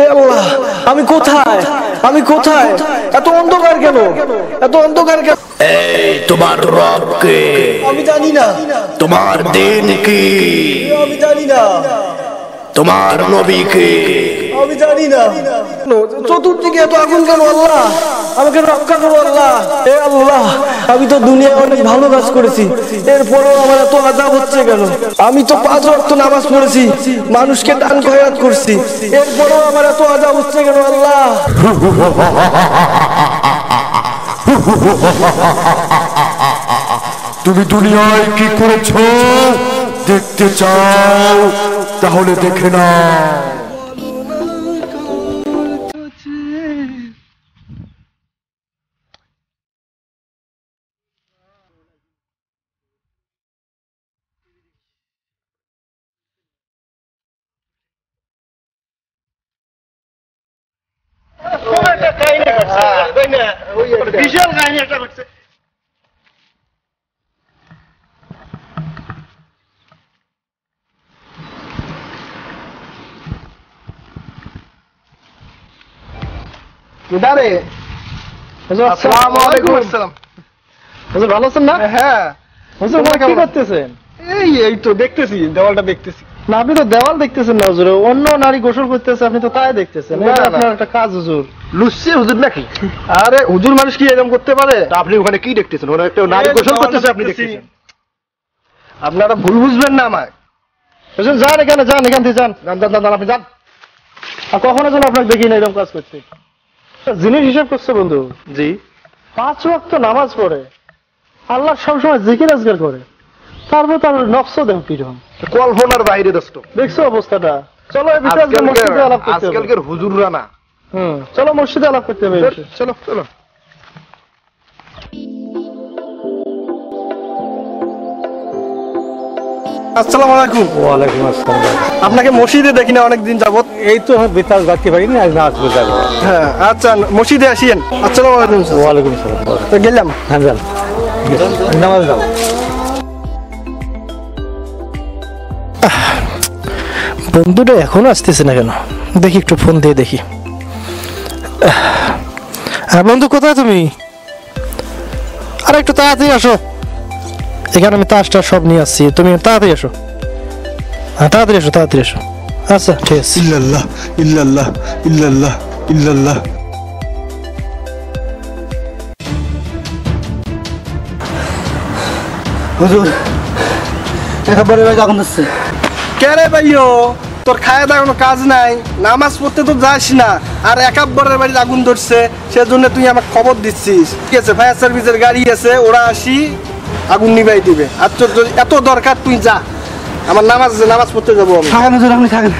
এ আল্লাহ, আমি কোথায়, আমি কোথায়? এত অন্ধকার কেন, এত অন্ধকার কেন? এই তোমার রব কে? আমি জানি না। তোমার দিন কি? আমি জানি না। তোমার নবী কে? আমি জানি না। চতুর্দিকে এত আগুন কেন? আল্লাহ, আমাকে রক্ষা করো আল্লাহ। এ আল্লাহ, আমি তো দুনিয়ায় অনেক ভালো কাজ করেছি, এরপরেও আমার এত আযাব হচ্ছে কেন? আমি তো 5 ওয়াক্ত নামাজ পড়েছি, মানুষকে দান খয়রাত করছি, এরপরেও আমার এত আযাব হচ্ছে কেন আল্লাহ? তুমি দুনিয়ায় কি করেছো দেখতে চাও? তাহলে দেখে না। বিশাল কাহিনী একটা করছে। আসসালামু আলাইকুম। হুজুর ভালো আছেন না? হ্যাঁ হুজুর কি করতেছেন? এই তো দেখতেছি, দেওয়ালটা দেখতেছি। না, আপনি তো দেওয়াল দেখতেছেন না হুজুর, অন্য নারী গোসল করতেছে, আপনি তো তাই দেখতেছেন। এটা আপনার একটা কাজ হুজুর। লুচ্ছি হুজুর নাকি? আরে হুজুর মানুষ কি এরকম করতে পারে? আপনি ওখানে কি দেখতেছেন? ওখানে একটা নারী গোসল করতেছে, আপনি দেখতেছেন। আপনারা ভুল বুঝবেন না আমায়। হুজুর যান, এখানে যান, এখান থেকে যান, আপনি যান। আর কখনো যেন আপনাকে দেখি না এরকম কাজ করতে। জিনিস হিসাব করছে বন্ধু, জি 5 ওয়াক্ত নামাজ পড়ে, আল্লাহ সবসময় জিকির আজগার করে, তারপর তার নফস দেহ পীড়ন। কল্পনার বাইরে দোস্ত। দেখছো অবস্থাটা? চলো এই বিষয়ে আজকে মসজিদে আলাপ করতে হবে। আজকালকার হুজুররা না। চলো মসজিদে আলাপ করতে হবে। চলো চলো। আসসালামু আলাইকুম। ওয়ালাইকুম আসসালাম। আপনাকে মসজিদে দেখি না অনেকদিন যাবত। এই তো বেতাল বাড়তে পারিনি, আজ নামাজ পড়তে যাবো। হ্যাঁ আচ্ছা, মসজিদে আসিয়েন। আসসালামু আলাইকুম। ওয়ালাইকুম আসসালাম। তো গেলাম। হ্যাঁ যান, নামাজ যাও। বন্ধুটা এখনো আসতেছে না কেন? দেখি একটু ফোন দিয়ে দেখি। হ্যাঁ বন্ধু, কোথায় তুমি? আরে একটু তাড়াতাড়ি আসো, এখানে আমি তাসটা সব নিয়ে আসছি, তুমি তাড়াতাড়ি আসো। হ্যাঁ তাড়াতাড়ি আসো, তাড়াতাড়ি আসো। আচ্ছা ঠিক আছে। ইল্লাল্লাহ ইল্লাল্লাহ ইল্লাল্লাহ ইল্লাল্লাহ। হুজুর একেবারে আগুন দিচ্ছে। কে রে ভাইও, তোর খায় দায় কোনো কাজ নাই, নামাজ পড়তে তো যাস না, আর একাব্বরের বাড়িতে আগুন ধরছে, সেজন্য তুই আমাকে খবর দিচ্ছিস। ঠিক আছে, ফায়ার সার্ভিসের গাড়ি আছে, ওরা আসি আগুন নিভাই দিবে। আর তোর যদি এত দরকার তুই যা, আমার নামাজ পড়তে যাবো আমি। থাকেন হুজুর, আপনি থাকেন।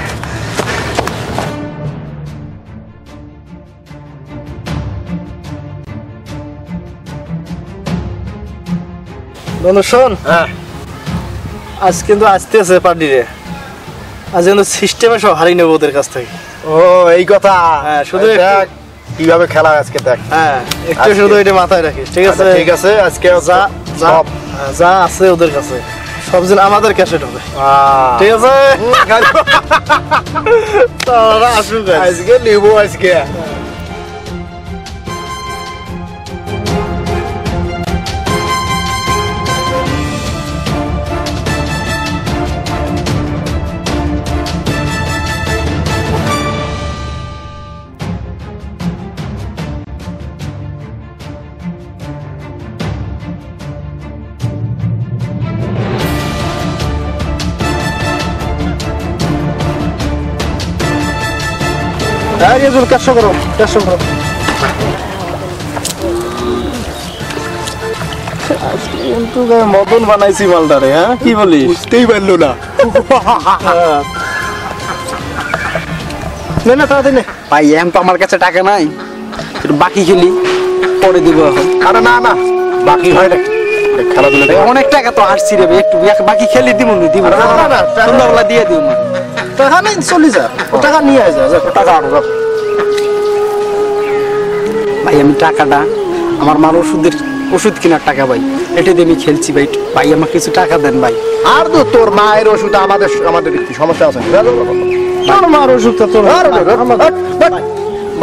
বন্ধু শোন, আজ কিন্তু আসতেছে পার্টিরে, আজ কিন্তু সিস্টেমে সব হারিয়ে নেবো ওদের কাছ থেকে। ও এই কথা। হ্যাঁ শুধু কিভাবে খেলা আজকে দেখ। হ্যাঁ একটু শুধু এটা মাথায় রাখিস, ঠিক আছে? ঠিক আছে, আজকে যা যা আছে ওদের কাছে সব যেন আমাদের ক্যাশে ঢোকে, ঠিক আছে? আসুক আজকে নেবো আজকে। মদন বানাইছি মালটারে, হ্যাঁ কি বলিস? বুঝতেই পারলো না। না তাড়াতাড়ি নে ভাই, এখন তো আমার কাছে টাকা নাই, একটু বাকি খেলি, পরে দিব এখন। আরে না না, বাকি হয় না, খেলাধুলা অনেক টাকা তো আসছি রে, একটু বাকি খেলি দিব সন্ধ্যাবেলা দিয়ে দিব। টাকা নেই, চলে যা, ও টাকা নিয়ে যা, টাকা আনো। ভাই আমি টাকাটা আমার মার ওষুধ কেনার টাকা ভাই, এটা দিয়ে আমি খেলছি ভাই। ভাই আমাকে কিছু টাকা দেন ভাই। আর তো তোর মায়ের ওষুধ আমাদের কি সমস্যা আছে? তোর মার ওষুধটা তোর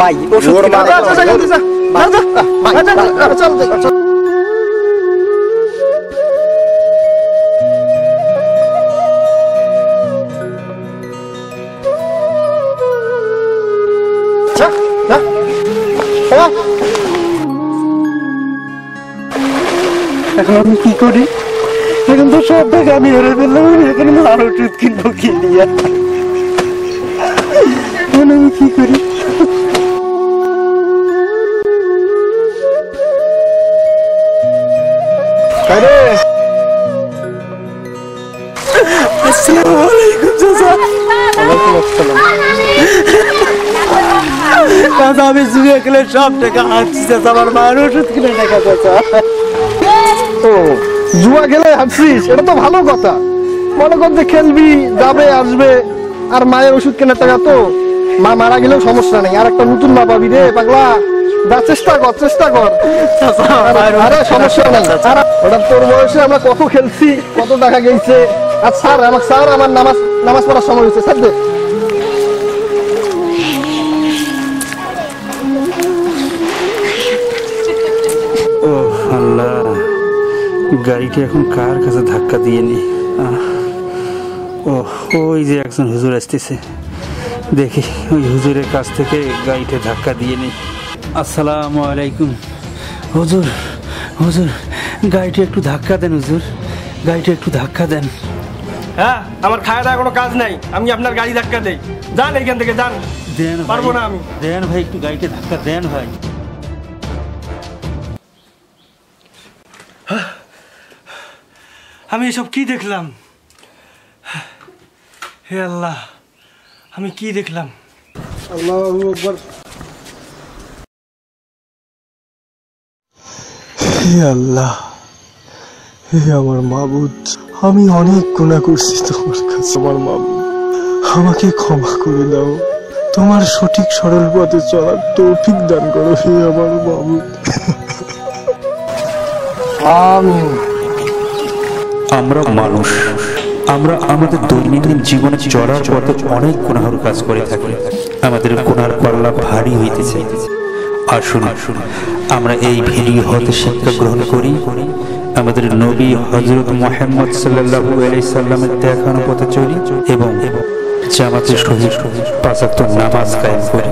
ভাই ওষুধ কিনা এখন আমি কি করি? এখন তো সব টাকা আমি হেরে ফেললাম, এখন মার ওষুধ কিনবো কি দিয়ে? এখন আমি কি করি? আসসালামু আলাইকুম চাচা। চাচা আমি জুয়ে খেলে সব টাকা হাঁটছি চাচা, আমার মায়ের ওষুধ কিনে টাকা চাচা। ও জুয়া গেলে হাঁটছিস, এটা তো ভালো কথা। মনে করতে খেলবি, যাবে আসবে, আর মায়ের ওষুধ কেনার টাকা তো মা মারা গেলেও সমস্যা নেই, আর একটা নতুন মা পাবি রে পাগলা। যা চেষ্টা কর, চেষ্টা কর। আরে সমস্যা নেই, ওটা তোর বয়সে আমরা কত খেলছি, কত টাকা গেছে। আর স্যার আমার নামাজ পড়ার সময় হয়েছে, স্যার দে। ও আল্লাহ, গাড়িটা এখন কার কাছে ধাক্কা দিয়ে নি? ও ওই যে একজন হুজুর আসতেছে, দেখি ওই হুজুরের কাছ থেকে গাড়িটা ধাক্কা দিয়ে নি। আসসালামু আলাইকুম হুজুর। হুজুর গাড়িটা একটু ধাক্কা দেন হুজুর, গাড়িটা একটু ধাক্কা দেন। হ্যাঁ, আমার খাওয়া দাওয়া কোনো কাজ নাই, আমি আপনার গাড়ি ধাক্কা দেই। যান এইখান থেকে, যান। দেন পারবো না আমি। দেন ভাই, একটু গাড়িটা ধাক্কা দেন ভাই। আমি এসব কি দেখলাম? হে আল্লাহ, আমি কি দেখলাম? আল্লাহু আকবার। হে আল্লাহ, হে আমার মাবুদ, আমি অনেক গুনাহ করছি তোমার কাছে। আমার মাবুদ, আমাকে ক্ষমা করে দাও, তোমার সঠিক সরল পথে চলার তৌফিক দান করো হে আমার মাবুদ। আমিন। আমরা মানুষ, আমরা আমাদের দৈনন্দিন জীবনে চলার পথে অনেক গুনাহর কাজ করে থাকি। আমাদের গুনার পাল্লা ভারী হইতেছে। আসুন আমরা এই ভিডিও হতে শিক্ষা গ্রহণ করি, আমাদের নবী হযরত মুহাম্মদ সাল্লাল্লাহু আলাইহি সাল্লামের দেখানো পথে চলি এবং জামাতের সহিত 5 ওয়াক্ত নামাজ কায়েম করি।